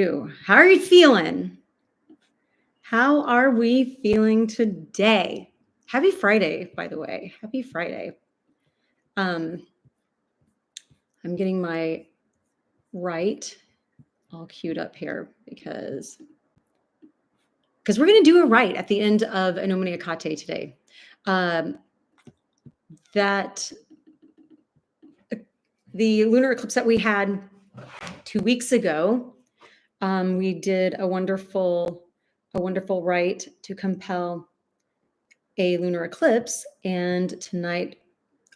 How are you feeling? How are we feeling today? Happy Friday, by the way. Happy Friday. I'm getting my right all queued up here because we're going to do a right at the end of a Nomine Hekate today. That the lunar eclipse that we had 2 weeks ago, we did a wonderful rite to compel a lunar eclipse, and tonight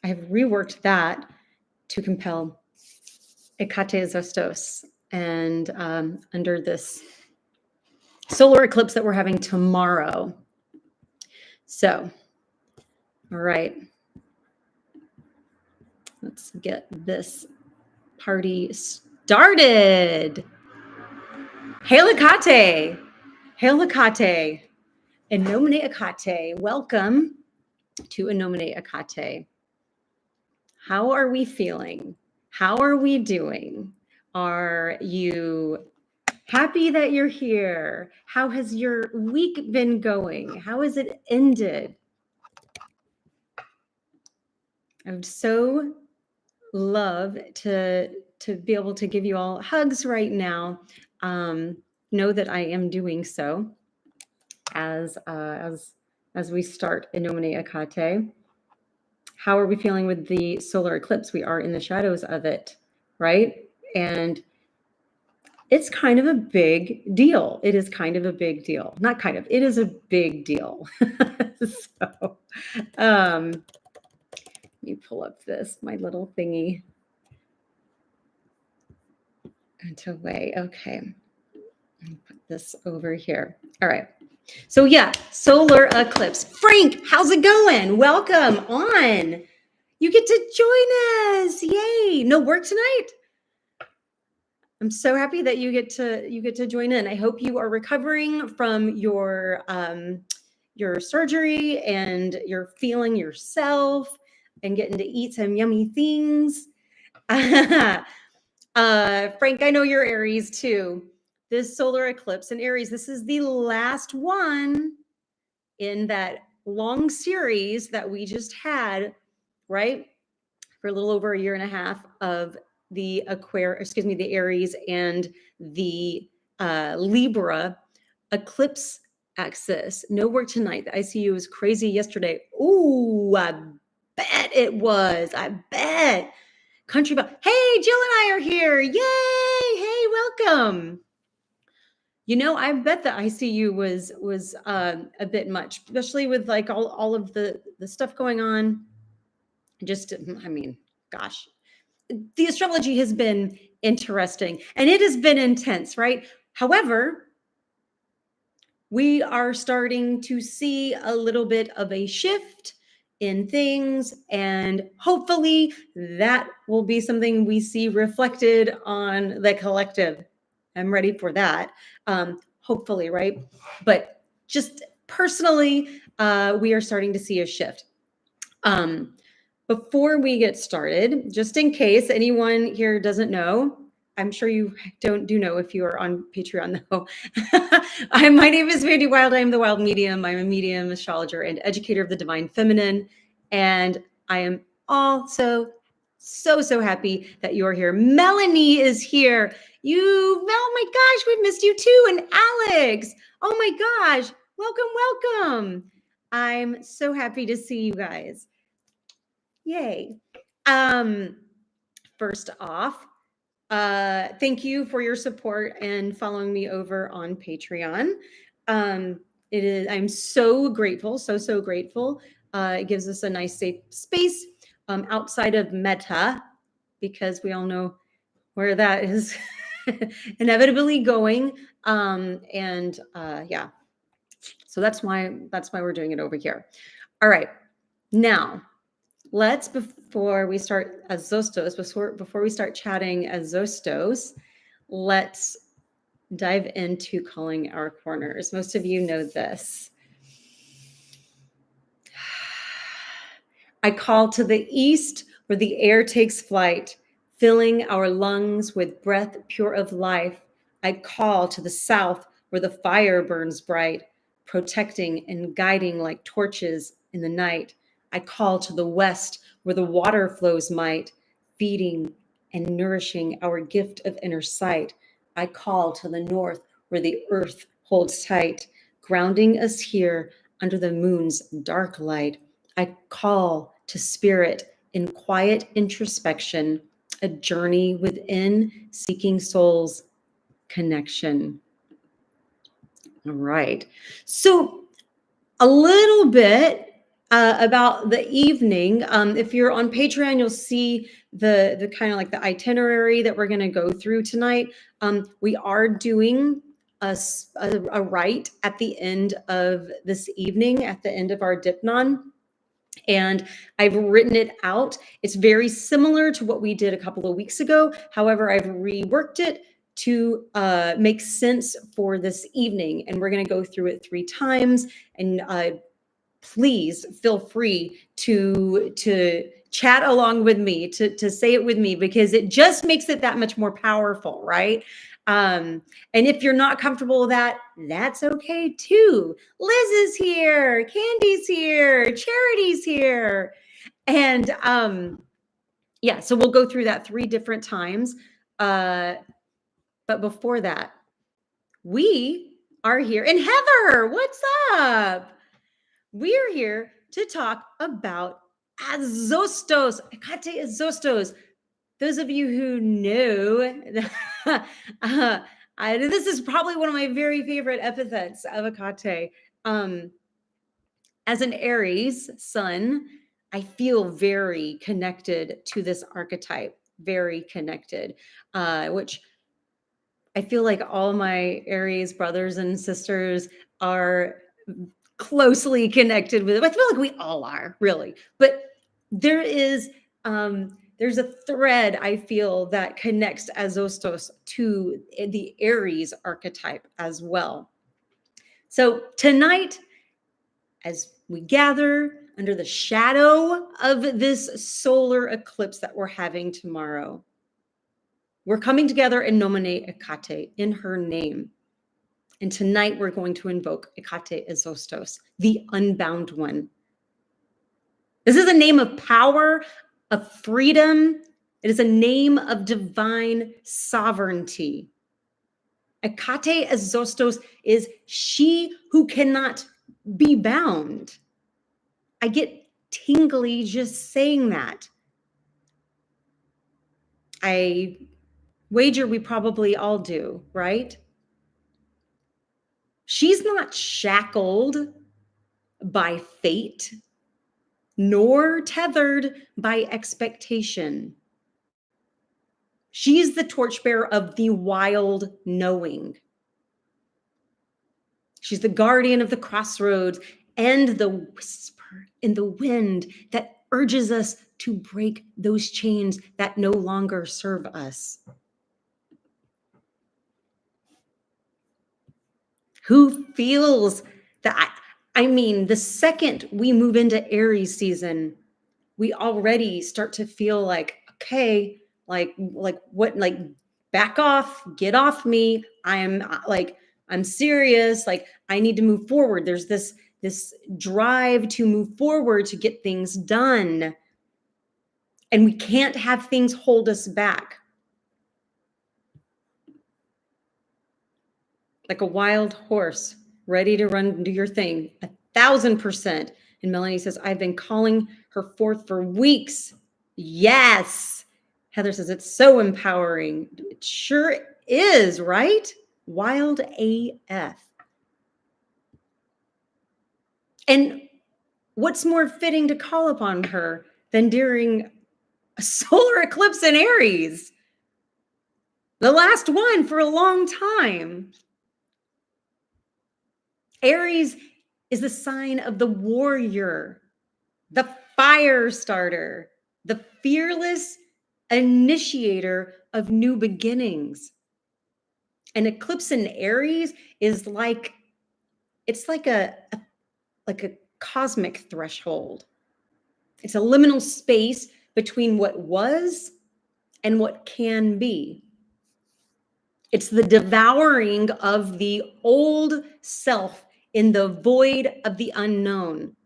I have reworked that to compel Hekate Zostos, and under this solar eclipse that we're having tomorrow. So, all right, let's get this party started. Hail Hekate! Hail Hekate! And Nomine Hekate. Welcome to a Nomine Hekate. How are we feeling? How are we doing? Are you happy that you're here? How has your week been going? How has it ended? I would so love to be able to give you all hugs right now. Know that I am doing so as we start in Nomine Hekate. How are we feeling with the solar eclipse? We are in the shadows of it, right? And it's kind of a big deal. It is kind of a big deal. Not kind of, it is a big deal. So, let me pull up my little thingy. Into way. Okay. Let me put this over here. All right. So yeah, solar eclipse. Frank, how's it going? Welcome on. You get to join us. Yay. No work tonight? I'm so happy that you get to join in. I hope you are recovering from your surgery and you're feeling yourself and getting to eat some yummy things. Frank, I know you're Aries too. This solar eclipse in Aries, this is the last one in that long series that we just had, right? For a little over a year and a half of the Aries and the Libra eclipse axis. No work tonight. The ICU was crazy yesterday. Ooh, I bet it was. I bet. Country bell. Hey, Jill and I are here. Yay! Hey, welcome. You know, I bet the ICU was a bit much, especially with like all of the stuff going on. Just, I mean, gosh, the astrology has been interesting and it has been intense, right? However, we are starting to see a little bit of a shift in things, and hopefully that will be something we see reflected on the collective. I'm ready for that. Hopefully, right? But just personally, we are starting to see a shift. Before we get started, just in case anyone here doesn't know, I'm sure you do know if you are on Patreon though. My name is Mandy Wild. I am the Wild Medium. I'm a medium, astrologer, and educator of the divine feminine. And I am also so happy that you're here. Melanie is here. Oh my gosh, we missed you too. And Alex, oh my gosh, welcome. I'm so happy to see you guys. Yay. First off, thank you for your support and following me over on Patreon. I'm so grateful, so grateful. It gives us a nice safe space outside of Meta, because we all know where that is inevitably going. Yeah. So that's why we're doing it over here. All right. Now, before we start as Zostos, before we start chatting as Zostos, let's dive into calling our corners. Most of you know this. I call to the east where the air takes flight, filling our lungs with breath pure of life. I call to the south where the fire burns bright, protecting and guiding like torches in the night. I call to the west where the water flows might, feeding and nourishing our gift of inner sight. I call to the north where the earth holds tight, grounding us here under the moon's dark light. I call to spirit in quiet introspection, a journey within, seeking souls connection. All right. So a little bit about the evening. If you're on Patreon, you'll see the kind of like the itinerary that we're going to go through tonight. We are doing a rite at the end of this evening, at the end of our Deipnon. And I've written it out. It's very similar to what we did a couple of weeks ago. However, I've reworked it to make sense for this evening. And we're going to go through it 3 times. And please feel free to chat along with me, to say it with me, because it just makes it that much more powerful, right? And if you're not comfortable with that, that's okay too. Liz is here, Candy's here, Charity's here. And yeah, so we'll go through that 3 different times. But before that, we are here. And Heather, what's up? We are here to talk about Azostos, Hekate Azostos. Those of you who know, this is probably one of my very favorite epithets of Hekate. As an Aries sun, I feel very connected to this archetype, very connected, which I feel like all my Aries brothers and sisters are closely connected with it. I feel like we all are, really. But there is there's a thread I feel that connects Azostos to the Aries archetype as well. So tonight, as we gather under the shadow of this solar eclipse that we're having tomorrow, we're coming together in Nomine Hekate, in her name. And tonight we're going to invoke Hekate Azostos, the unbound one. This is a name of power, of freedom. It is a name of divine sovereignty. Hekate Azostos is she who cannot be bound. I get tingly just saying that. I wager we probably all do, right? She's not shackled by fate, nor tethered by expectation. She's the torchbearer of the wild knowing. She's the guardian of the crossroads and the whisper in the wind that urges us to break those chains that no longer serve us. Who feels that? I mean, the second we move into Aries season, we already start to feel like, okay, like what, like back off, get off me. I'm serious. Like I need to move forward. There's this drive to move forward, to get things done. And we can't have things hold us back. Like a wild horse ready to run and do your thing, 1,000%. And Melanie says, I've been calling her forth for weeks. Yes. Heather says, it's so empowering. It sure is, right? Wild AF. And what's more fitting to call upon her than during a solar eclipse in Aries? The last one for a long time. Aries is the sign of the warrior, the fire starter, the fearless initiator of new beginnings. An eclipse in Aries is like, it's like a cosmic threshold. It's a liminal space between what was and what can be. It's the devouring of the old self in the void of the unknown,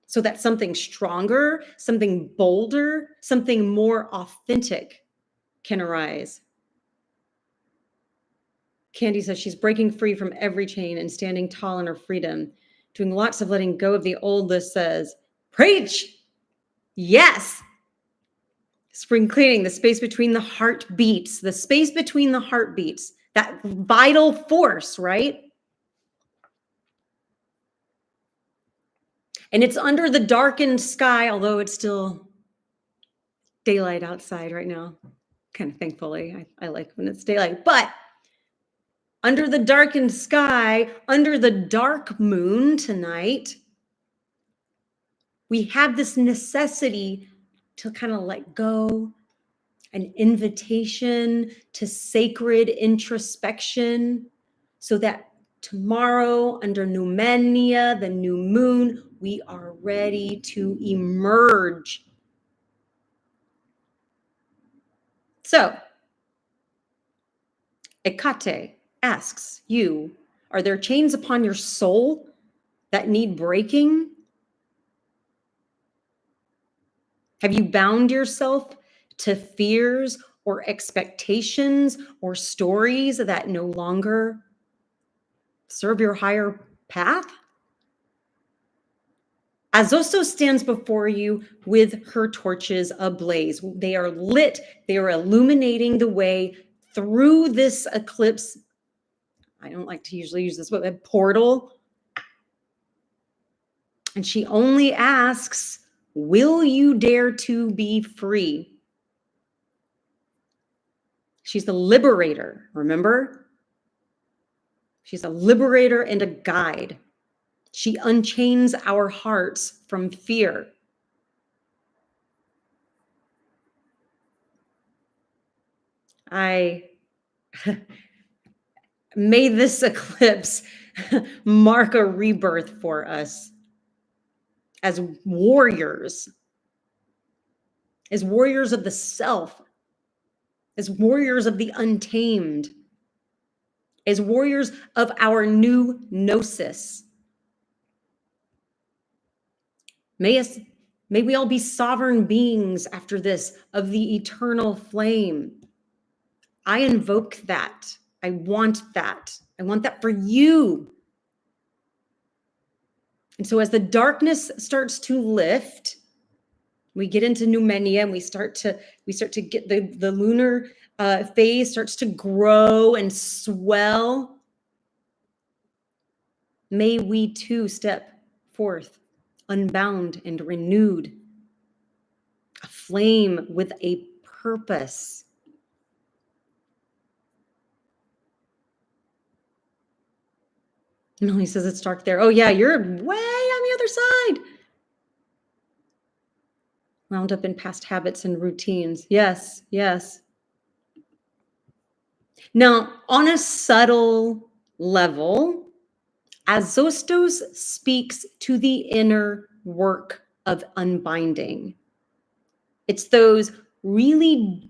so that something stronger, something bolder, something more authentic can arise. Candy says she's breaking free from every chain and standing tall in her freedom, doing lots of letting go of the old. Liz says, preach! Yes! Spring cleaning, the space between the heartbeats, that vital force, right? And it's under the darkened sky, although it's still daylight outside right now. Kind of thankfully, I like when it's daylight. But under the darkened sky, under the dark moon tonight, we have this necessity to kind of let go, an invitation to sacred introspection, so that tomorrow, under Numenia, the new moon, we are ready to emerge. So, Hekate asks you, are there chains upon your soul that need breaking? Have you bound yourself to fears or expectations or stories that no longer serve your higher path? Azosto stands before you with her torches ablaze. They are lit, they are illuminating the way through this eclipse. I don't like to usually use this, but a portal. And she only asks, will you dare to be free? She's the liberator, remember? She's a liberator and a guide. She unchains our hearts from fear. May this eclipse mark a rebirth for us as warriors of the self, as warriors of the untamed, as warriors of our new gnosis. May we all be sovereign beings after this of the eternal flame. I invoke that. I want that. I want that for you. And so as the darkness starts to lift, we get into Numenia and we start to get the lunar phase starts to grow and swell. May we too step forth unbound and renewed, aflame with a purpose. Melanie says it's dark there. Oh yeah, you're way on the other side. Wound up in past habits and routines. Yes, yes. Now, on a subtle level, Azostos speaks to the inner work of unbinding. It's those really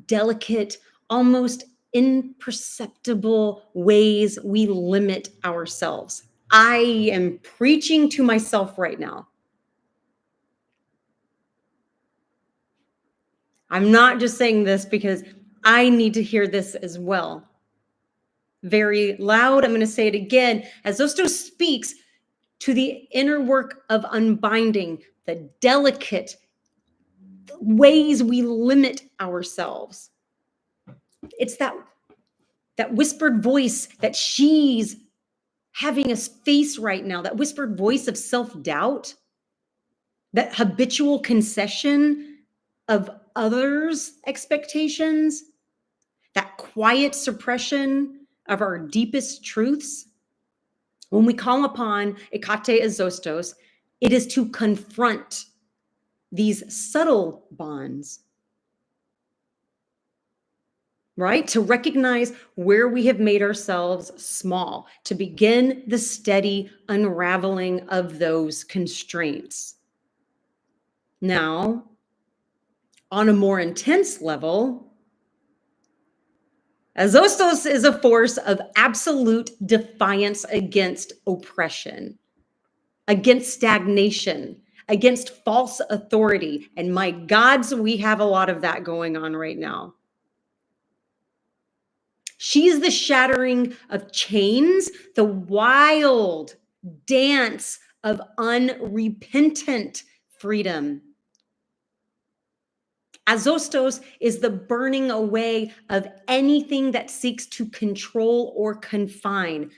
delicate, almost imperceptible ways we limit ourselves. I am preaching to myself right now. I'm not just saying this because I need to hear this as well. Very loud. I'm going to say it again. As Zosto speaks to the inner work of unbinding, the delicate ways we limit ourselves. It's that whispered voice that she's having us face right now, that whispered voice of self-doubt, that habitual concession of others' expectations, that quiet suppression of our deepest truths. When we call upon Hekate Azostos, it is to confront these subtle bonds, right? To recognize where we have made ourselves small, to begin the steady unraveling of those constraints. Now, on a more intense level, Azostos is a force of absolute defiance against oppression, against stagnation, against false authority. And my gods, we have a lot of that going on right now. She's the shattering of chains, the wild dance of unrepentant freedom. Azostos is the burning away of anything that seeks to control or confine.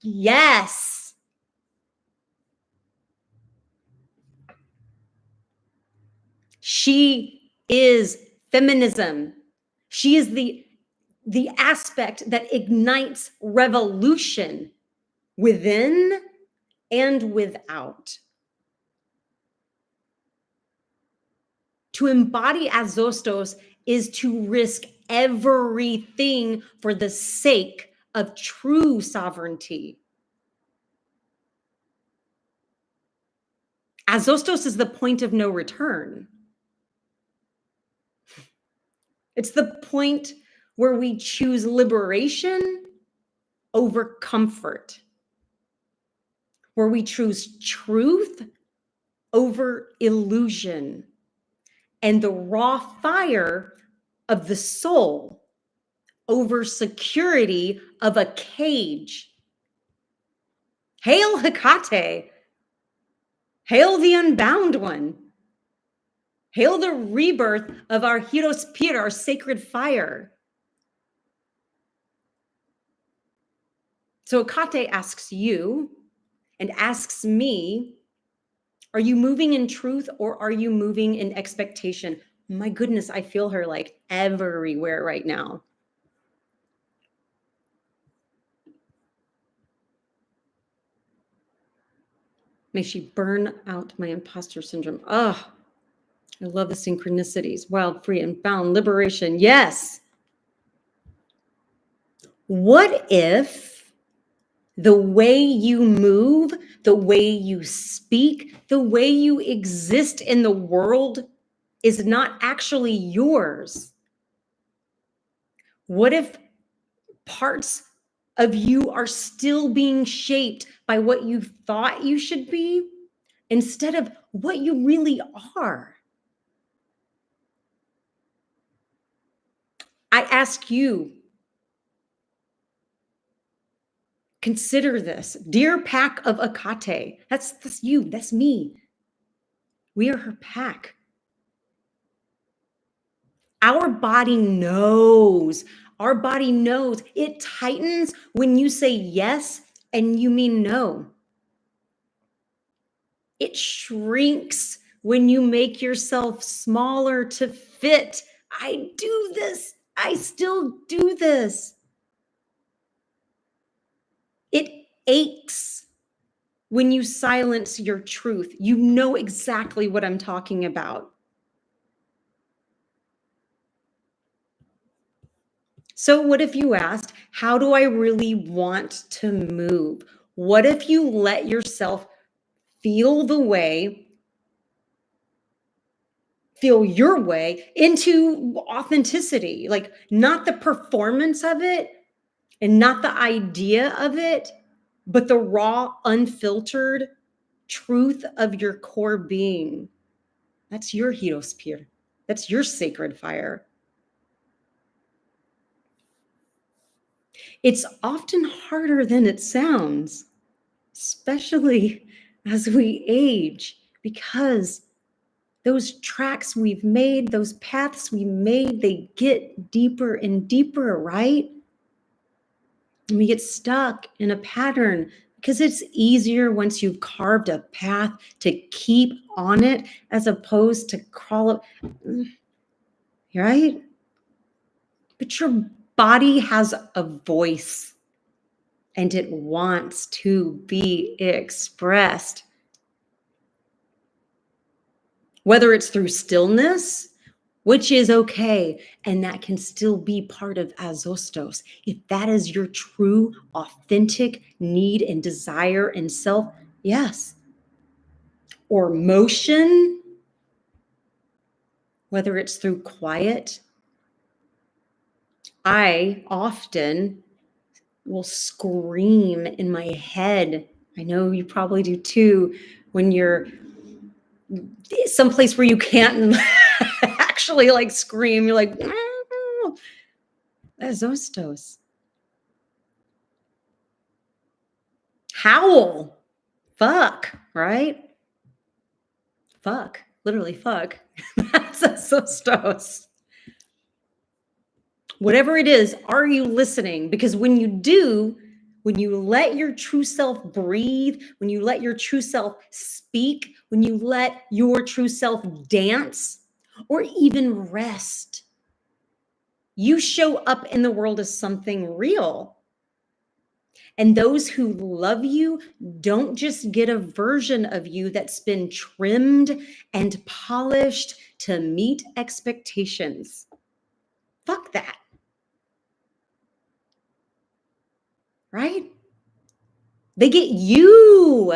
Yes. She is feminism. She is the aspect that ignites revolution within and without. To embody Azostos is to risk everything for the sake of true sovereignty. Azostos is the point of no return. It's the point where we choose liberation over comfort, where we choose truth over illusion, and the raw fire of the soul over security of a cage. Hail Hekate! Hail the unbound one! Hail the rebirth of our Heros Pir, our sacred fire. So Hekate asks you and asks me, are you moving in truth or are you moving in expectation? My goodness, I feel her like everywhere right now. May she burn out my imposter syndrome. Oh, I love the synchronicities. Wild, free, and bound. Liberation. Yes. What if the way you move, the way you speak, the way you exist in the world is not actually yours? What if parts of you are still being shaped by what you thought you should be instead of what you really are? I ask you, consider this. Dear pack of Hekate, that's you, that's me. We are her pack. Our body knows. Our body knows. It tightens when you say yes and you mean no. It shrinks when you make yourself smaller to fit. I do this. I still do this. It aches when you silence your truth. You know exactly what I'm talking about. So what if you asked, how do I really want to move? What if you let yourself feel your way into authenticity, like not the performance of it and not the idea of it, but the raw, unfiltered truth of your core being. That's your Herosphere. That's your sacred fire. It's often harder than it sounds, especially as we age, because those tracks we've made, those paths we made, they get deeper and deeper, right? And we get stuck in a pattern because it's easier once you've carved a path to keep on it as opposed to crawl up, right? But your body has a voice and it wants to be expressed. Whether it's through stillness, which is okay, and that can still be part of Azostos. If that is your true, authentic need and desire and self, yes. Or motion, whether it's through quiet I often will scream in my head. I know you probably do too, when you're someplace where you can't actually like scream. You're like, Azostos. Howl. Fuck, right? Fuck. Literally fuck. That's Azostos. Whatever it is, are you listening? Because when you do, when you let your true self breathe, when you let your true self speak, when you let your true self dance or even rest, you show up in the world as something real. And those who love you don't just get a version of you that's been trimmed and polished to meet expectations. Fuck that. Right? They get you,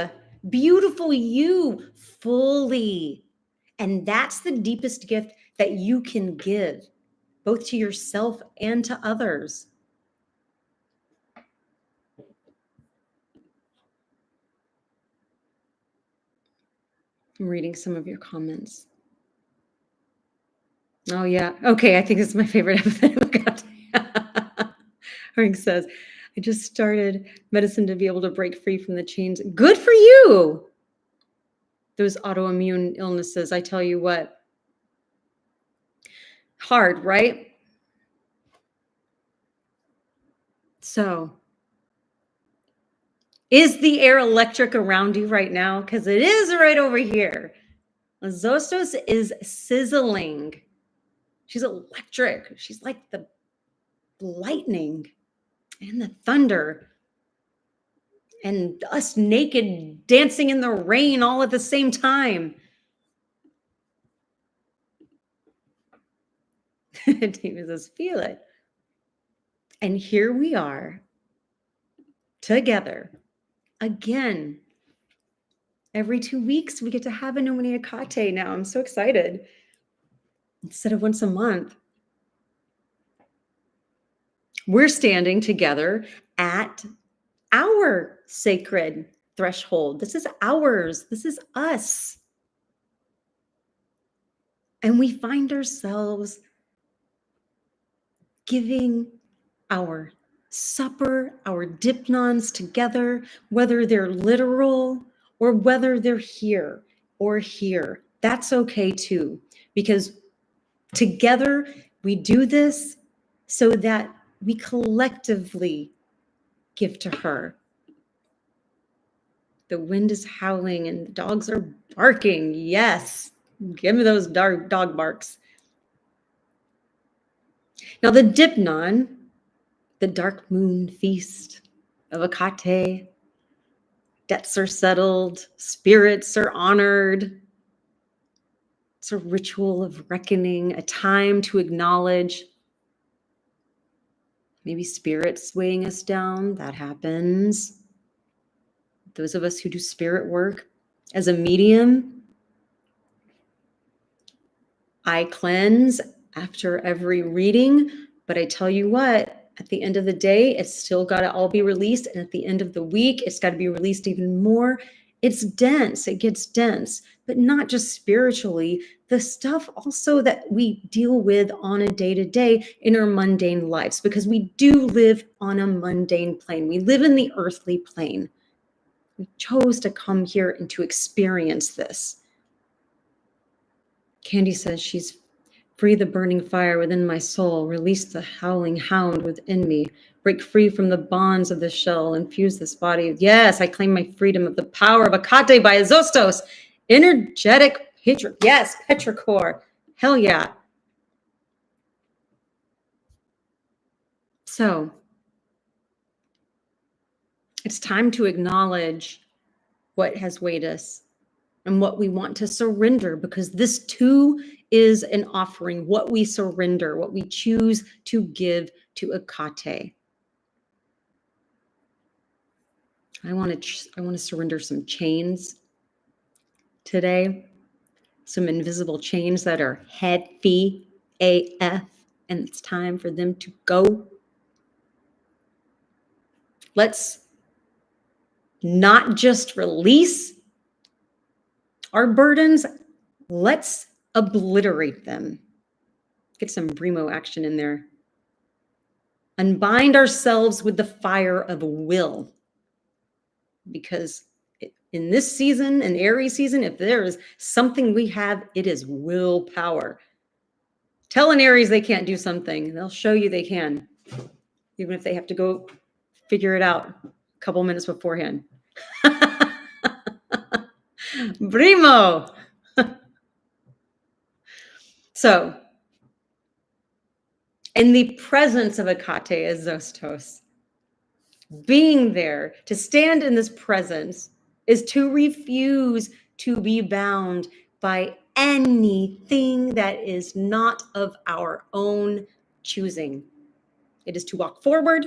beautiful you, fully. And that's the deepest gift that you can give, both to yourself and to others. I'm reading some of your comments. Oh, yeah. Okay, I think this is my favorite episode. Ring says, I just started medicine to be able to break free from the chains. Good for you. Those autoimmune illnesses, I tell you what. Hard, right? So, is the air electric around you right now? Because it is right over here. Zostos is sizzling. She's electric. She's like the lightning and the thunder and us naked dancing in the rain all at the same time. David says, feel it. And here we are together again. Every 2 weeks, we get to have a Nomine Hekate now. I'm so excited. Instead of once a month. We're standing together at our sacred threshold. This is ours. This is us. And we find ourselves giving our supper, our Deipnons together, whether they're literal or whether they're here or here. That's okay too, because together we do this so that we collectively give to her. The wind is howling and the dogs are barking. Yes, give me those dog barks. Now the Deipnon, the dark moon feast of Hekate, debts are settled, spirits are honored. It's a ritual of reckoning, a time to acknowledge maybe spirits weighing us down. That happens. Those of us who do spirit work as a medium, I cleanse after every reading, but I tell you what, at the end of the day, it's still got to all be released. And at the end of the week, it's got to be released even more. It's dense. It gets dense, but not just spiritually. The stuff also that we deal with on a day-to-day in our mundane lives, because we do live on a mundane plane. We live in the earthly plane. We chose to come here and to experience this. Candy says she's free the burning fire within my soul, release the howling hound within me, break free from the bonds of the shell, infuse this body. Yes, I claim my freedom of the power of Hekate by Azostos. Energetic yes, petrichor. Hell yeah. So it's time to acknowledge what has weighed us and what we want to surrender, because this too is an offering, what we surrender, what we choose to give to Hekate. I want to surrender some chains today, some invisible chains that are heavy AF. and it's time for them to go. Let's not just release our burdens, let's obliterate them. Get some Bremo action in there. Unbind ourselves with the fire of will. Because in this season, an Aries season, if there is something we have, it is willpower. Tell an Aries they can't do something. They'll show you they can, even if they have to go figure it out a couple minutes beforehand. Brimo. So, in the presence of Hekate as Zostos, being there to stand in this presence is to refuse to be bound by anything that is not of our own choosing. It is to walk forward,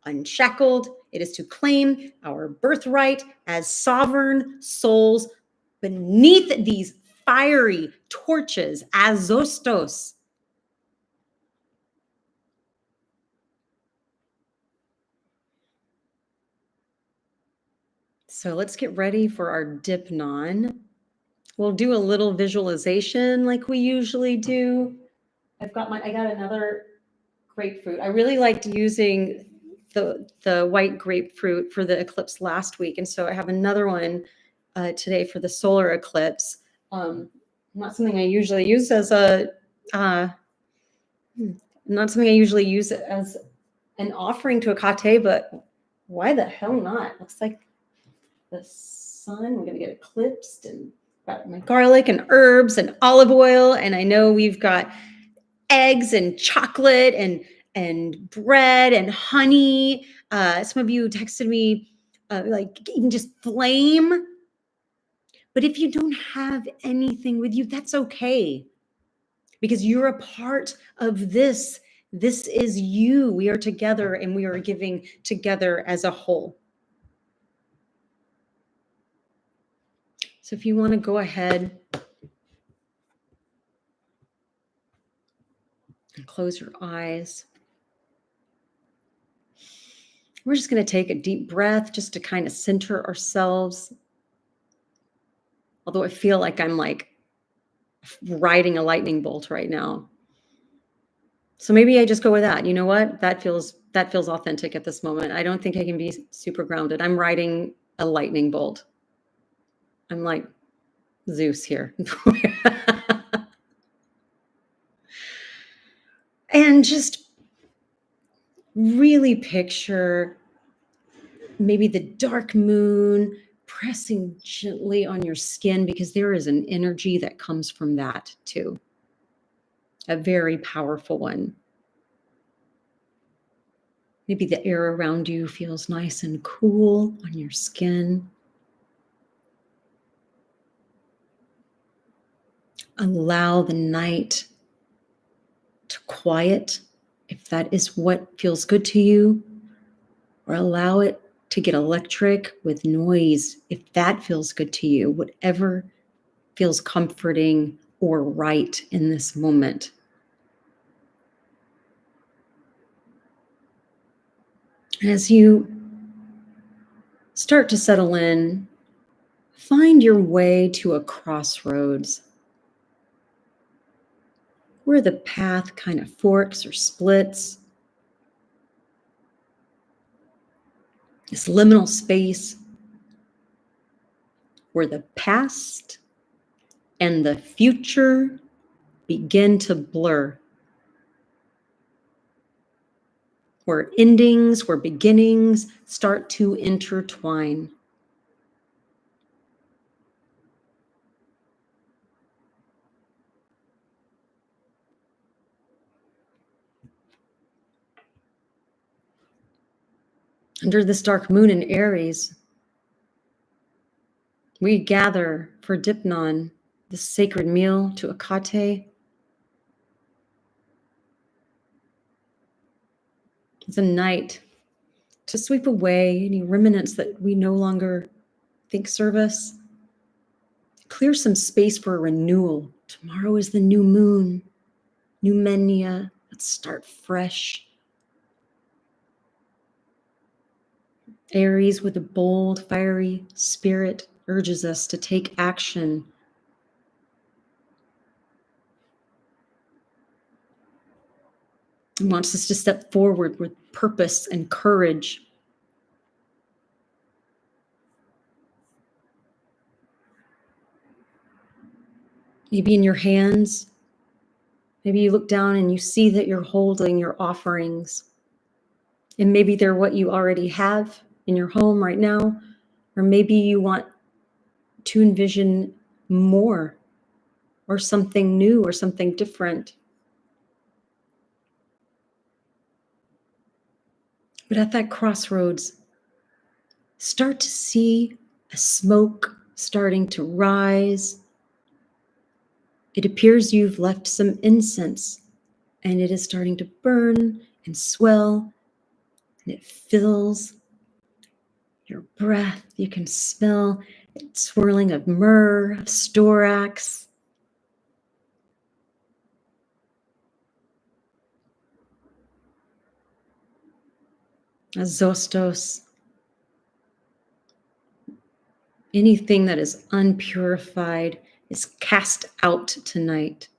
unshackled. It is to claim our birthright as sovereign souls beneath these fiery torches as Zostos. So let's get ready for our Deipnon. We'll do a little visualization like we usually do. I got another grapefruit. I really liked using the white grapefruit for the eclipse last week. And so I have another one today for the solar eclipse. Not something I usually use as not something I usually use as an offering to Hekate, but why the hell not? Looks like the sun. We're going to get eclipsed, and got my garlic and herbs and olive oil. And I know we've got eggs and chocolate and bread and honey. Some of you texted me like even just flame. But if you don't have anything with you, that's okay. Because you're a part of this. This is you. We are together and we are giving together as a whole. So if you want to go ahead and close your eyes. We're just going to take a deep breath just to kind of center ourselves. Although I feel like I'm like riding a lightning bolt right now. So maybe I just go with that. You know what? That feels authentic at this moment. I don't think I can be super grounded. I'm riding a lightning bolt. I'm like Zeus here. And just really picture maybe the dark moon pressing gently on your skin, because there is an energy that comes from that too. A very powerful one. Maybe the air around you feels nice and cool on your skin. Allow the night to quiet if that is what feels good to you, or allow it to get electric with noise if that feels good to you, whatever feels comforting or right in this moment. As you start to settle in, find your way to a crossroads where the path kind of forks or splits. This liminal space where the past and the future begin to blur. Where endings, where beginnings start to intertwine. Under this dark moon in Aries, we gather for Deipnon, the sacred meal to Hekate. It's a night to sweep away any remnants that we no longer think serve us. Clear some space for a renewal. Tomorrow is the new moon, Numenia, Let's start fresh. Aries, with a bold, fiery spirit, urges us to take action. He wants us to step forward with purpose and courage. Maybe in your hands, maybe you look down and you see that you're holding your offerings. And maybe they're what you already have in your home right now, or maybe you want to envision more or something new or something different. But at that crossroads, start to see a smoke starting to rise. It appears you've left some incense, and it is starting to burn and swell, and it fills your breath. You can smell it swirling of myrrh, of storax. Azostos. Anything that is unpurified is cast out tonight.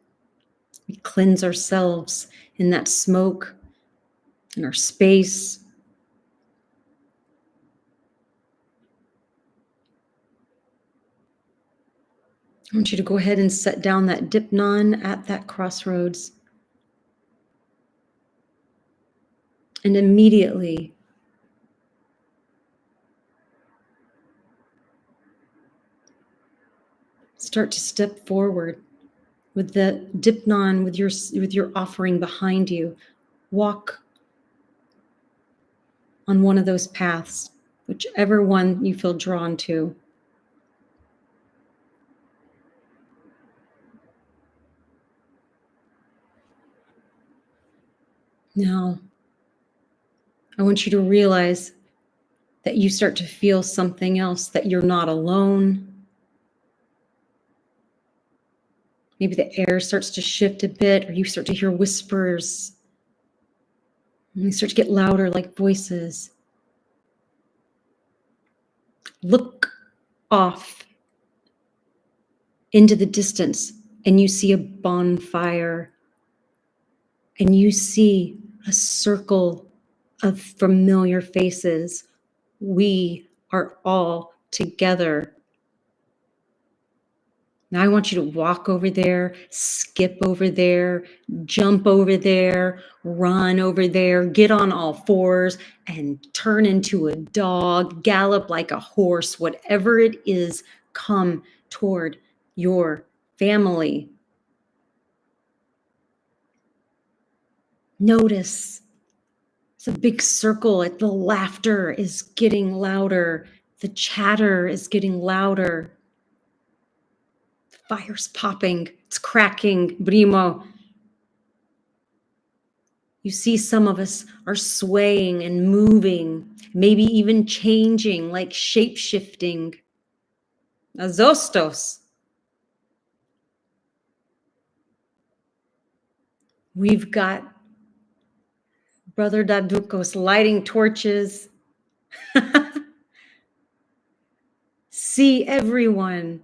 We cleanse ourselves in that smoke, in our space. I want you to go ahead and set down that Deipnon at that crossroads. And immediately, start to step forward with the Deipnon, with your offering behind you. Walk on one of those paths, whichever one you feel drawn to. Now, I want you to realize that you start to feel something else, that you're not alone. Maybe the air starts to shift a bit, or you start to hear whispers. And they start to get louder like voices. Look off into the distance, and you see a bonfire, and you see a circle of familiar faces. We are all together. Now I want you to walk over there, skip over there, jump over there, run over there, get on all fours and turn into a dog, gallop like a horse, whatever it is, come toward your family. Notice it's a big circle. The laughter is getting louder. The chatter is getting louder. Fire's popping, it's cracking, Brimo. You see some of us are swaying and moving, maybe even changing, like shape-shifting. Azostos. We've got Brother Dadukos lighting torches. See everyone.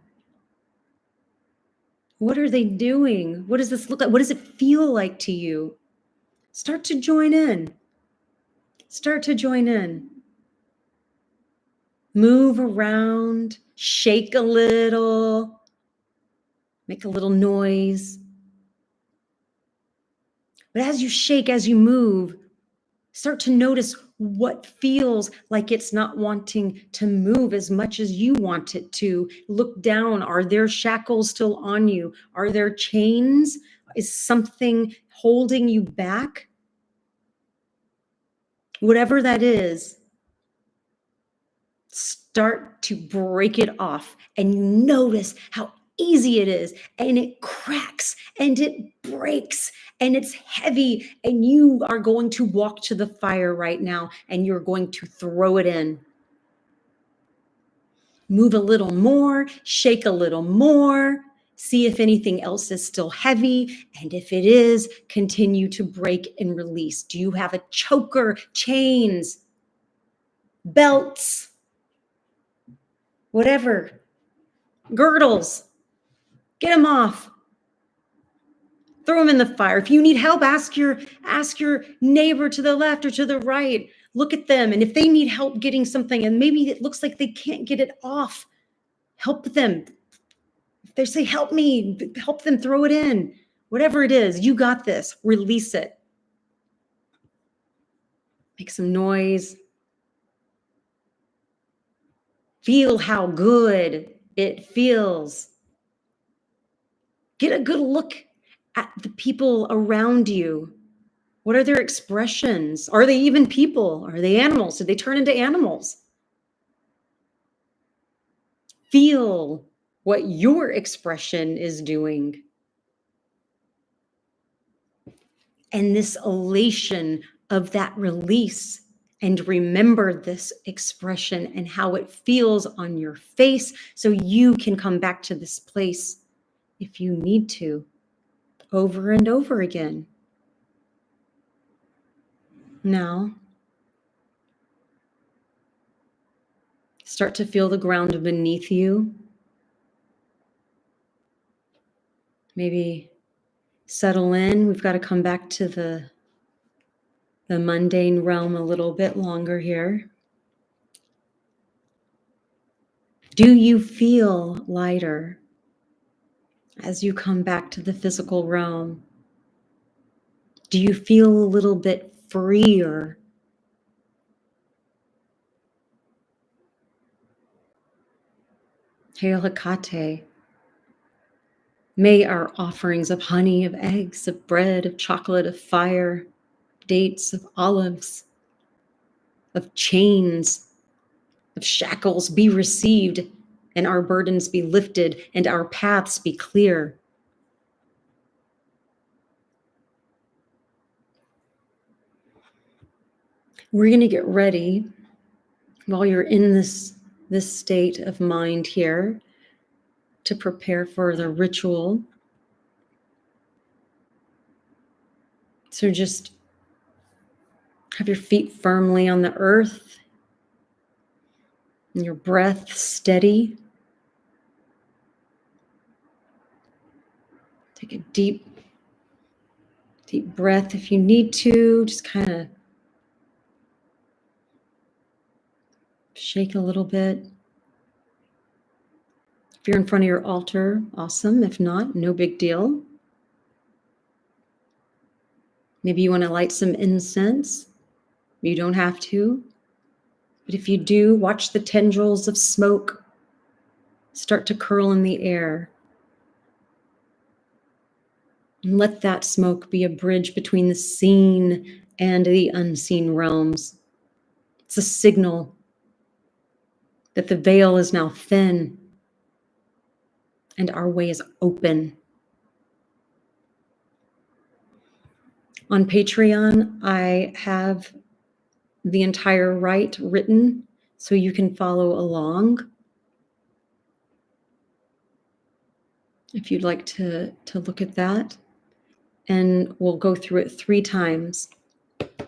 What are they doing? What does this look like? What does it feel like to you? Start to join in. Start to join in. Move around, shake a little, make a little noise. But as you shake, as you move, start to notice what feels like it's not wanting to move as much as you want it to. Look down. Are there shackles still on you? Are there chains? Is something holding you back? Whatever that is, start to break it off, and you notice how easy it is, and it cracks and it breaks and it's heavy, and you are going to walk to the fire right now and you're going to throw it in. Move a little more, shake a little more, See if anything else is still heavy. And if it is, continue to break and release. Do you have a choker, chains, belts, whatever, girdles? Get them off. Throw them in the fire. If you need help, ask your neighbor to the left or to the right. Look at them. And if they need help getting something and maybe it looks like they can't get it off, help them. If they say, help me, help them throw it in. Whatever it is, you got this. Release it. Make some noise. Feel how good it feels. Get a good look at the people around you. What are their expressions? Are they even people? Are they animals? Did they turn into animals? Feel what your expression is doing. And this elation of that release, and remember this expression and how it feels on your face so you can come back to this place if you need to, over and over again. Now, start to feel the ground beneath you. Maybe settle in. We've got to come back to the mundane realm a little bit longer here. Do you feel lighter as you come back to the physical realm? Do you feel a little bit freer? Hail Hekate. May our offerings of honey, of eggs, of bread, of chocolate, of fire, dates, of olives, of chains, of shackles be received, and our burdens be lifted, and our paths be clear. We're going to get ready while you're in this state of mind here to prepare for the ritual. So just have your feet firmly on the earth and your breath steady. Take a deep breath if you need to. Just kind of shake a little bit. If you're in front of your altar, awesome. If not, no big deal. Maybe you want to light some incense. You don't have to. But if you do, watch the tendrils of smoke start to curl in the air. And let that smoke be a bridge between the seen and the unseen realms. It's a signal that the veil is now thin and our way is open. On Patreon, I have the entire rite written so you can follow along. If you'd like to look at that, and we'll go through it 3 times. I'm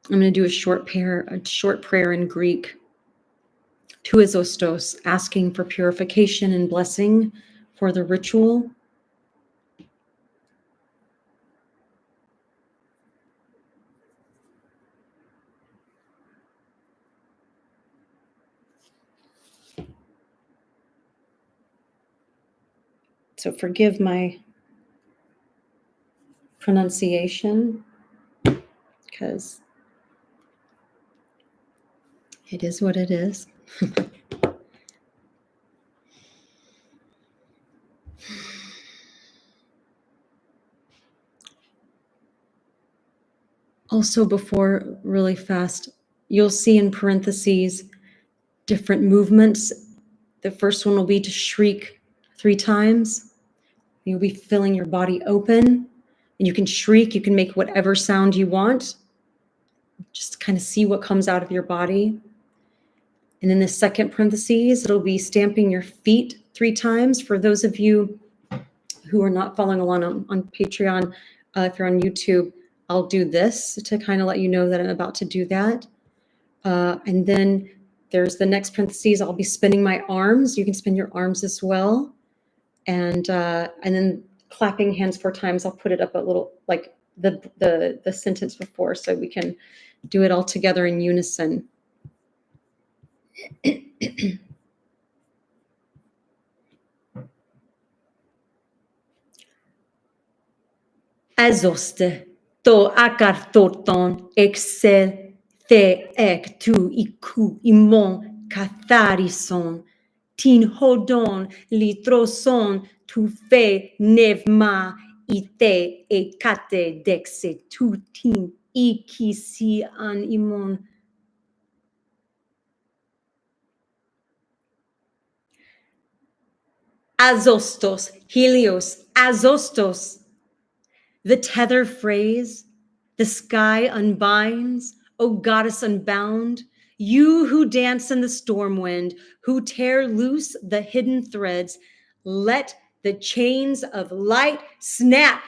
going to do a short prayer in Greek. Tu Isostos, asking for purification and blessing for the ritual. So forgive my pronunciation because it is what it is. Also, before, really fast, you'll see in parentheses different movements. The first one will be to shriek 3 times. You'll be filling your body open, and you can shriek. You can make whatever sound you want. Just kind of see what comes out of your body. And in the second parentheses, it'll be stamping your feet 3 times. For those of you who are not following along on Patreon, if you're on YouTube, I'll do this to kind of let you know that I'm about to do that. And then there's the next parentheses. I'll be spinning my arms. You can spin your arms as well. And then clapping hands 4 times. I'll put it up a little like the sentence before, so we can do it all together in unison. Azoste to akartoton excel the ek tu iku imon katharison tin hodon litroson tu fe nevma ite ekate dexe tu tin ikisi an imon. Azostos, Helios, Azostos. The tether phrase, the sky unbinds, O goddess unbound, you who dance in the storm wind, who tear loose the hidden threads, let the chains of light snap.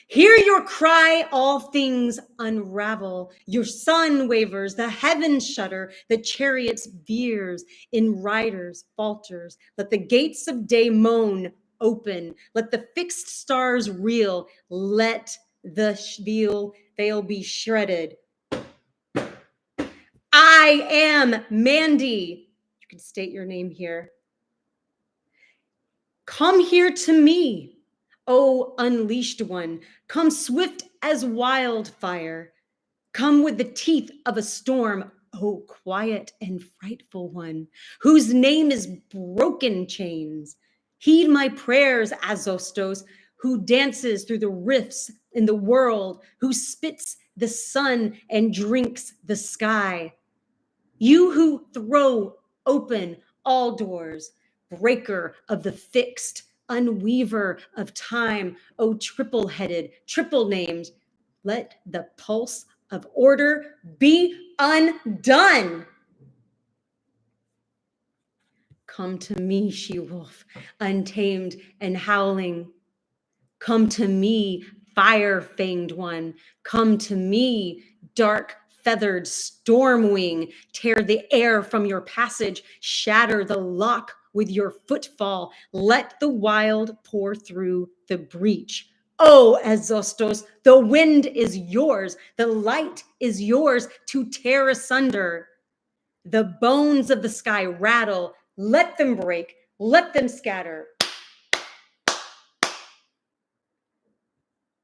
Hear your cry, all things unravel. Your sun wavers, the heavens shudder, the chariots veers, in riders falters. Let the gates of day moan, open. Let the fixed stars reel. Let the veil be shredded. I am Mandy. You can state your name here. Come here to me. O unleashed one, come swift as wildfire. Come with the teeth of a storm, O quiet and frightful one, whose name is broken chains. Heed my prayers, Azostos, who dances through the rifts in the world, who spits the sun and drinks the sky. You who throw open all doors, breaker of the fixed, unweaver of time, O triple-headed, triple-named, let the pulse of order be undone. Come to me, she-wolf, untamed and howling. Come to me, fire-fanged one. Come to me, dark-feathered storm wing. Tear the air from your passage. Shatter the lock with your footfall. Let the wild pour through the breach. Oh, Azostos, the wind is yours. The light is yours to tear asunder. The bones of the sky rattle. Let them break. Let them scatter.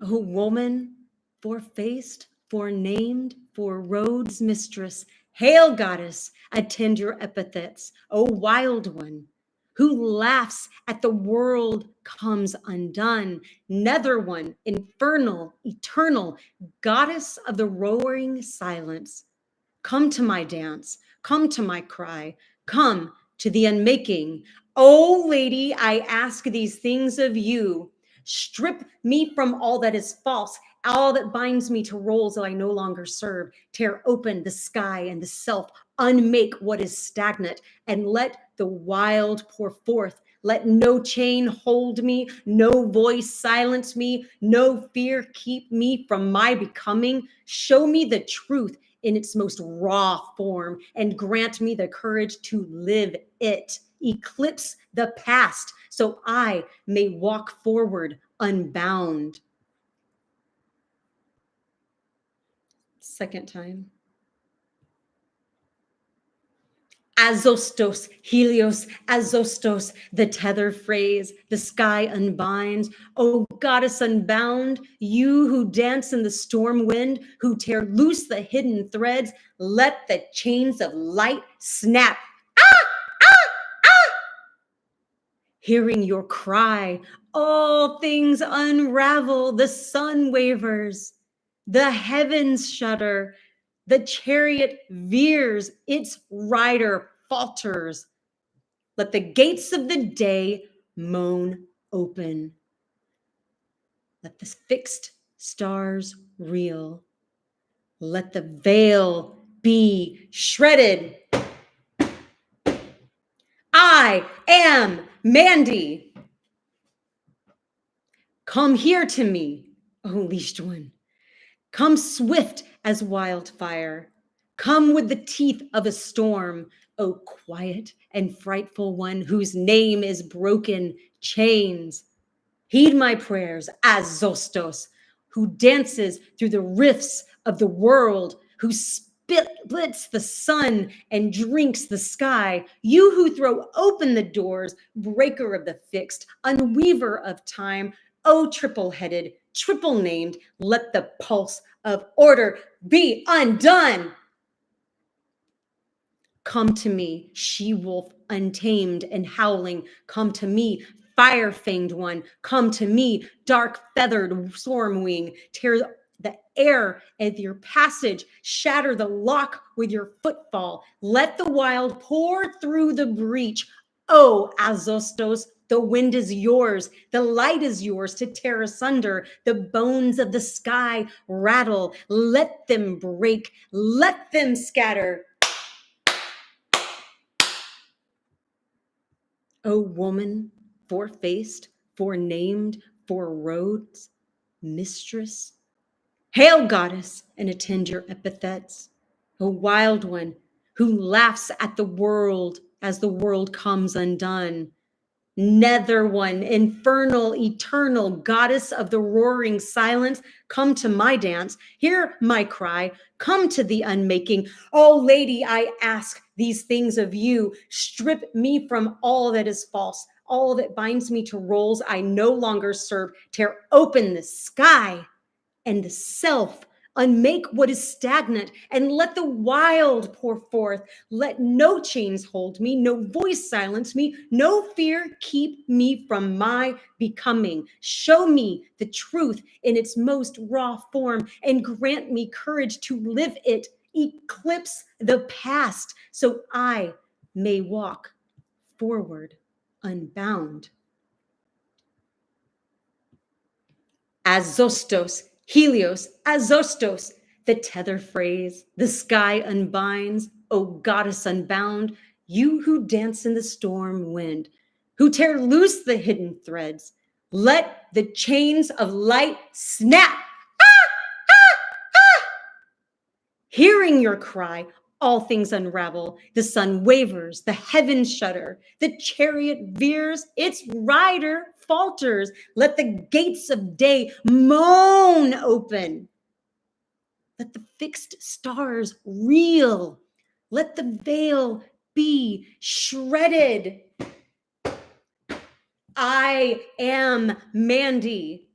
O woman, four-faced, four-named, four roads mistress, hail goddess, attend your epithets, O wild one, who laughs at the world comes undone, nether one, infernal, eternal, goddess of the roaring silence. Come to my dance, come to my cry, come to the unmaking. O lady, I ask these things of you. Strip me from all that is false, all that binds me to roles that I no longer serve. Tear open the sky and the self, unmake what is stagnant, and let the wild pour forth. Let no chain hold me, no voice silence me, no fear keep me from my becoming. Show me the truth in its most raw form and grant me the courage to live it. Eclipse the past so I may walk forward unbound. Second time. Azostos, Helios, Azostos, the tether phrase, the sky unbinds. O goddess unbound, you who dance in the storm wind, who tear loose the hidden threads, let the chains of light snap. Hearing your cry, all things unravel, the sun wavers, the heavens shudder, the chariot veers, its rider falters. Let the gates of the day moan open. Let the fixed stars reel. Let the veil be shredded. I am Mandy. Come here to me, O leashed one. Come swift as wildfire. Come with the teeth of a storm, O quiet and frightful one whose name is broken chains. Heed my prayers, Azostos, who dances through the rifts of the world, who splits the sun and drinks the sky. You who throw open the doors, breaker of the fixed, unweaver of time, O triple-headed, triple-named, let the pulse of order be undone. Come to me, she-wolf, untamed and howling. Come to me, fire-fanged one. Come to me, dark-feathered storm wing. Tear the air at your passage. Shatter the lock with your footfall. Let the wild pour through the breach. Oh, Azostos, the wind is yours. The light is yours to tear asunder. The bones of the sky rattle. Let them break. Let them scatter. O woman, four-faced, four-named, four roads, mistress, hail, goddess, and attend your epithets. O wild one who laughs at the world as the world comes undone. Nether one, infernal, eternal, goddess of the roaring silence, come to my dance, hear my cry, come to the unmaking. Oh, lady, I ask these things of you. Strip me from all that is false, all that binds me to roles I no longer serve. Tear open the sky and the self. Unmake what is stagnant and let the wild pour forth. Let no chains hold me, no voice silence me, no fear keep me from my becoming. Show me the truth in its most raw form and grant me courage to live it. Eclipse the past so I may walk forward unbound. Azostos, Helios, Azostos, the tether phrase, the sky unbinds, O goddess unbound, you who dance in the storm wind, who tear loose the hidden threads, let the chains of light snap. Hearing your cry, all things unravel. The sun wavers, the heavens shudder, the chariot veers, its rider falters. Let the gates of day moan open. Let the fixed stars reel. Let the veil be shredded. I am Mandy.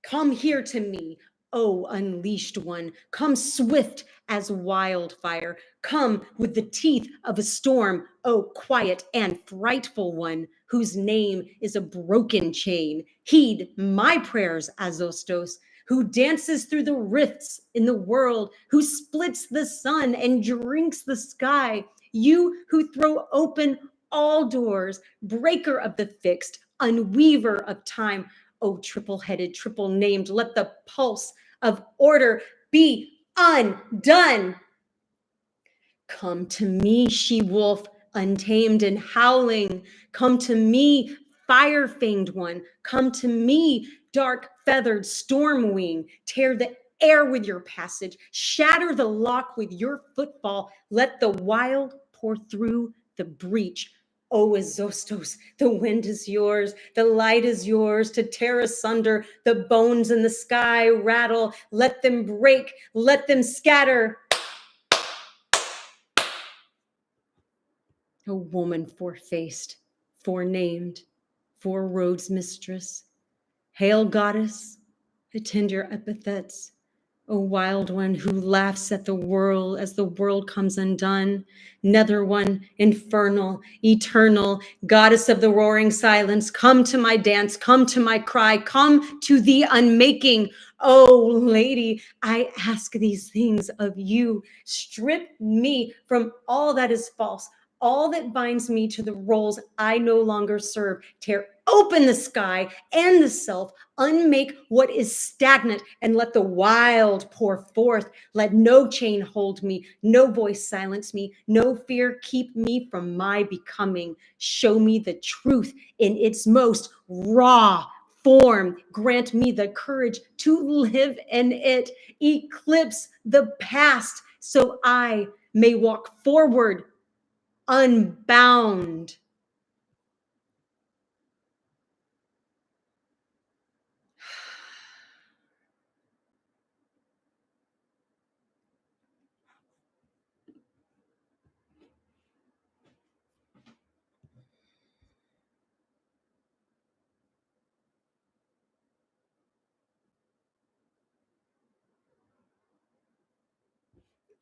Come here to me, O unleashed one. Come swift as wildfire. Come with the teeth of a storm, O quiet and frightful one, whose name is a broken chain. Heed my prayers, Azostos, who dances through the rifts in the world, who splits the sun and drinks the sky. You who throw open all doors, breaker of the fixed, unweaver of time, O triple-headed, triple-named, let the pulse of order be undone. Come to me, she-wolf, untamed and howling. Come to me, fire-fanged one. Come to me, dark-feathered storm wing. Tear the air with your passage. Shatter the lock with your footfall. Let the wild pour through the breach. O Azostos, the wind is yours, the light is yours to tear asunder. The bones in the sky rattle. Let them break, let them scatter. O woman four-faced, four-named, four roads mistress, hail, goddess, attend your epithets. O wild one who laughs at the world as the world comes undone, nether one, infernal, eternal, goddess of the roaring silence, come to my dance, come to my cry, come to the unmaking. Oh, lady, I ask these things of you. Strip me from all that is false, all that binds me to the roles I no longer serve. Tear open the sky and the self, unmake what is stagnant, and let the wild pour forth. Let no chain hold me, no voice silence me, no fear keep me from my becoming. Show me the truth in its most raw form. Grant me the courage to live in it. Eclipse the past so I may walk forward unbound.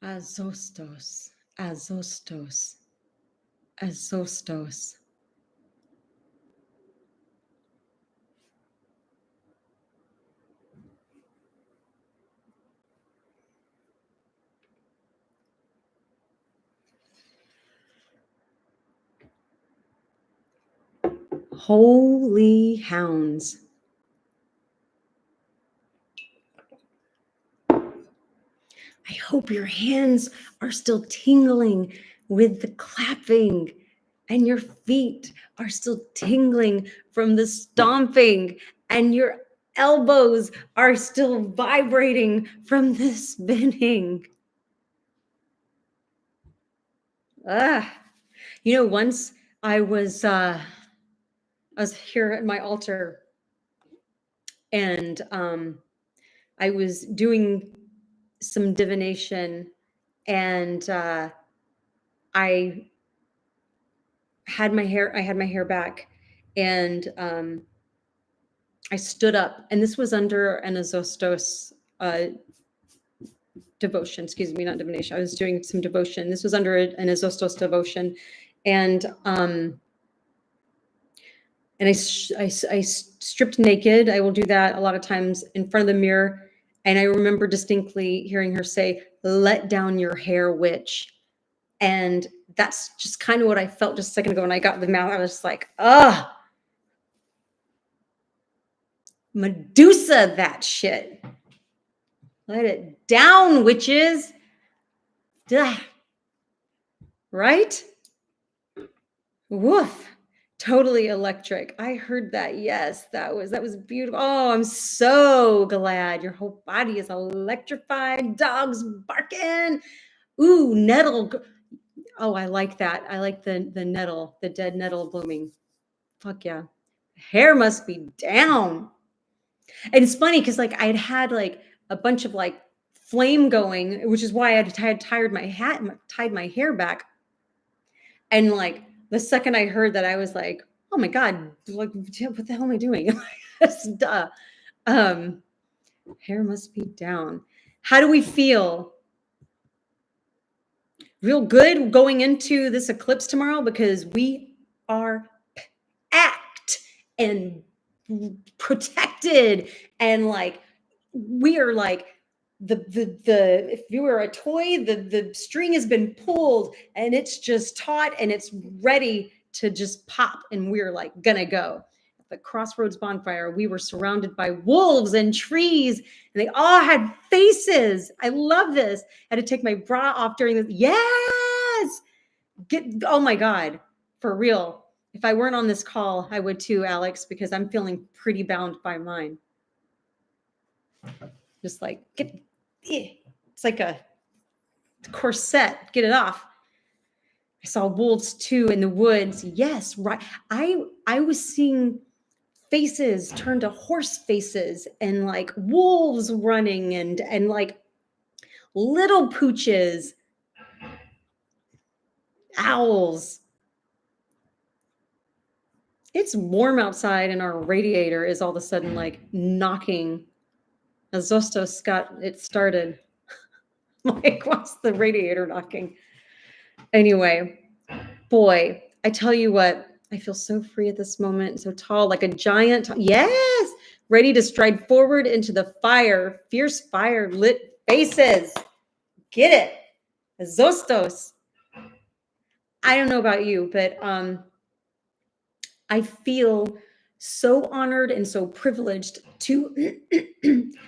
Azostos, azostos, azostos. Holy hounds. I hope your hands are still tingling with the clapping, and your feet are still tingling from the stomping, and your elbows are still vibrating from the spinning. Once I was here at my altar, and I was doing some divination, and I had my hair back, and I stood up, and this was under an Azostos devotion. Excuse me, not divination. I was doing some devotion. This was under an Azostos devotion, and I stripped naked. I will do that a lot of times in front of the mirror, and I remember distinctly hearing her say, "Let down your hair, witch." And that's just kind of what I felt just a second ago when I got the mouth. I was just like, Medusa, that shit. Let it down, witches. Duh. Right? Woof. Totally electric. I heard that. Yes, that was beautiful. Oh, I'm so glad your whole body is electrified. Dogs barking. Ooh, nettle. Oh, I like that. I like the nettle, the dead nettle blooming. Fuck yeah. Hair must be down. And it's funny because like I'd had like a bunch of like flame going, which is why I had tied my hair back. And like the second I heard that, I was like, oh my God, like what the hell am I doing? Duh. Hair must be down. How do we feel? Real good going into this eclipse tomorrow, because we are packed and protected, and like we are like the if you were a toy, the string has been pulled and it's just taut and it's ready to just pop, and we're like gonna go. At the Crossroads bonfire, we were surrounded by wolves and trees, and they all had faces. I love this. I had to take my bra off during this. Yes, oh my God, for real. If I weren't on this call, I would too, Alex, because I'm feeling pretty bound by mine. Just like it's like a corset. Get it off. I saw wolves too in the woods. Yes, right. I was seeing faces turn to horse faces, and like wolves running, and like little pooches, owls. It's warm outside, and our radiator is all of a sudden like knocking. As Zostos got it started. Like, what's the radiator knocking? Anyway, boy, I tell you what, I feel so free at this moment, so tall, like a giant. Yes, ready to stride forward into the fire, fierce fire lit faces. Get it, Zostos. I don't know about you, but I feel so honored and so privileged to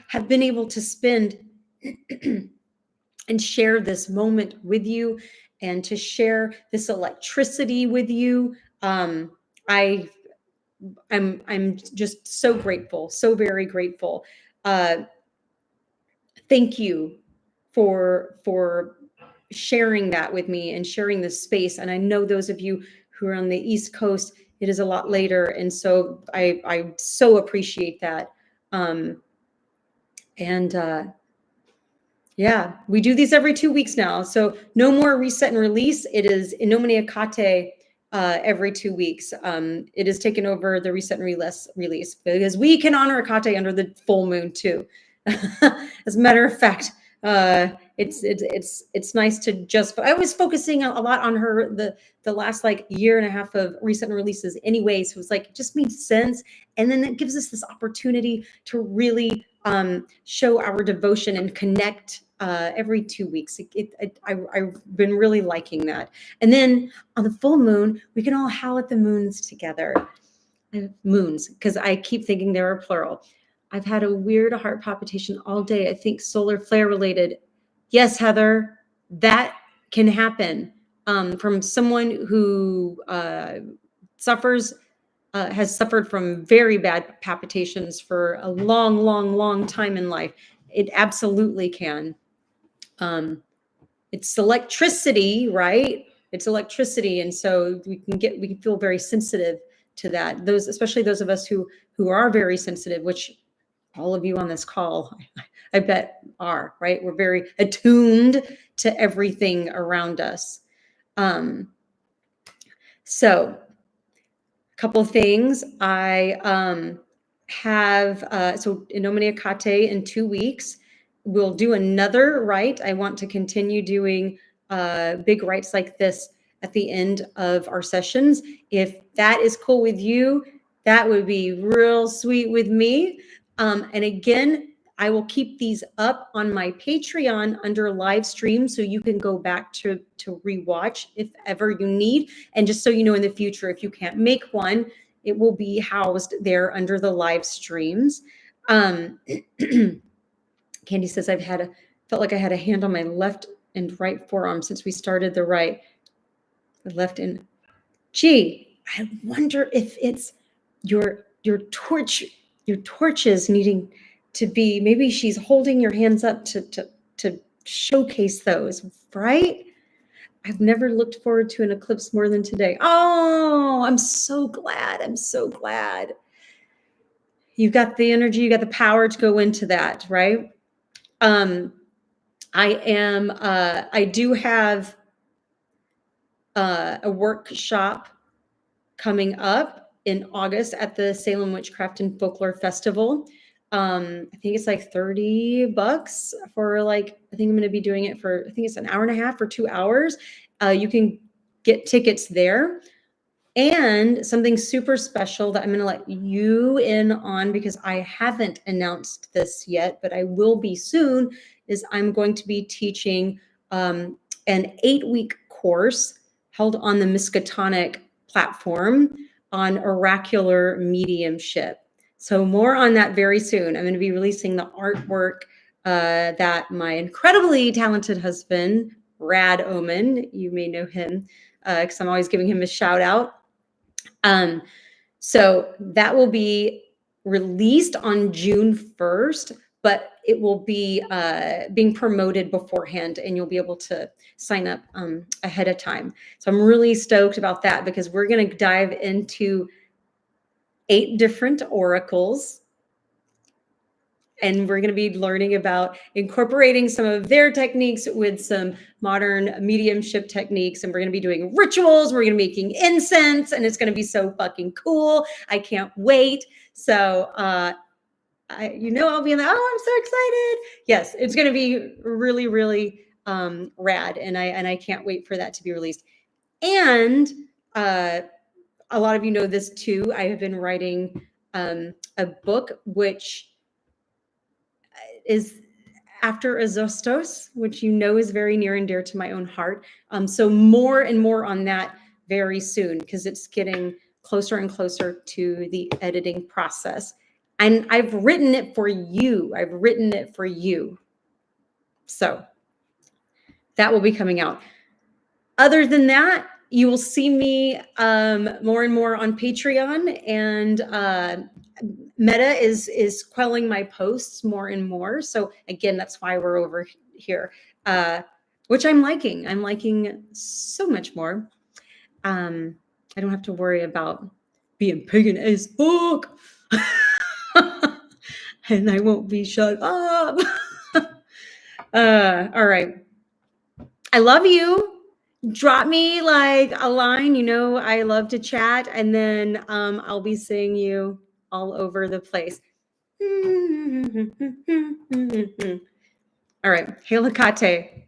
have been able to spend and share this moment with you and to share this electricity with you. I'm just so grateful, so very grateful. Thank you for sharing that with me and sharing this space. And I know those of you who are on the East Coast, it is a lot later, and so I so appreciate that. Yeah, we do these every 2 weeks now. So no more reset and release. It is in Nomine Hekate every 2 weeks. It has taken over the reset and release because we can honor Hekate under the full moon too. As a matter of fact, it's nice to just. I was focusing a lot on her the last like year and a half of reset and releases, anyways. So it was like it just made sense, and then it gives us this opportunity to really show our devotion and connect every 2 weeks. I've been really liking that. And then on the full moon, we can all howl at the moons together. Moons, because I keep thinking they are plural. I've had a weird heart palpitation all day. I think solar flare related. Yes, Heather, that can happen from someone who has suffered from very bad palpitations for a long, long, long time in life. It absolutely can. It's electricity, right? It's electricity, and so we can feel very sensitive to that. Especially those of us who are very sensitive, which all of you on this call, I bet are, right? We're very attuned to everything around us. So a couple of things. I have, so in Nomine Hekate in 2 weeks, we'll do another rite. I want to continue doing big rites like this at the end of our sessions. If that is cool with you, that would be real sweet with me. And again, I will keep these up on my Patreon under live stream, so you can go back to rewatch if ever you need. And just so you know, in the future, if you can't make one, it will be housed there under the live streams. Candy says, felt like I had a hand on my left and right forearm since we started the right. The left and gee, I wonder if it's your torches needing to be, maybe she's holding your hands up to showcase those, right? I've never looked forward to an eclipse more than today. Oh, I'm so glad. I'm so glad. You've got the energy, you got the power to go into that, right? I do have a workshop coming up in August at the Salem Witchcraft and Folklore Festival. I think it's like $30 for like, I think I'm going to be doing it for, I think it's an hour and a half or 2 hours. You can get tickets there. And something super special that I'm going to let you in on, because I haven't announced this yet, but I will be soon, is I'm going to be teaching an 8-week course held on the Miskatonic platform on oracular mediumship. So more on that very soon. I'm going to be releasing the artwork that my incredibly talented husband, Rad Omen, you may know him because I'm always giving him a shout out. So that will be released on June 1st, but it will be being promoted beforehand, and you'll be able to sign up ahead of time. So I'm really stoked about that, because we're going to dive into 8 different oracles, and we're going to be learning about incorporating some of their techniques with some modern mediumship techniques. And we're going to be doing rituals. We're going to be making incense, and it's going to be so fucking cool. I can't wait. So, I'll be in the, I'm so excited. Yes, it's going to be really, really rad. And I can't wait for that to be released. And a lot of you know this too. I have been writing a book, which is after Azostos, which you know is very near and dear to my own heart. So more and more on that very soon, because it's getting closer and closer to the editing process. And I've written it for you. I've written it for you. So that will be coming out. Other than that, you will see me more and more on Patreon, and Meta is quelling my posts more and more. So again, that's why we're over here, which I'm liking. I'm liking so much more. I don't have to worry about being pagan as fuck. And I won't be shut up. All right. I love you. Drop me like a line. You know, I love to chat, and then I'll be seeing you all over the place. All right. Hail Hekate.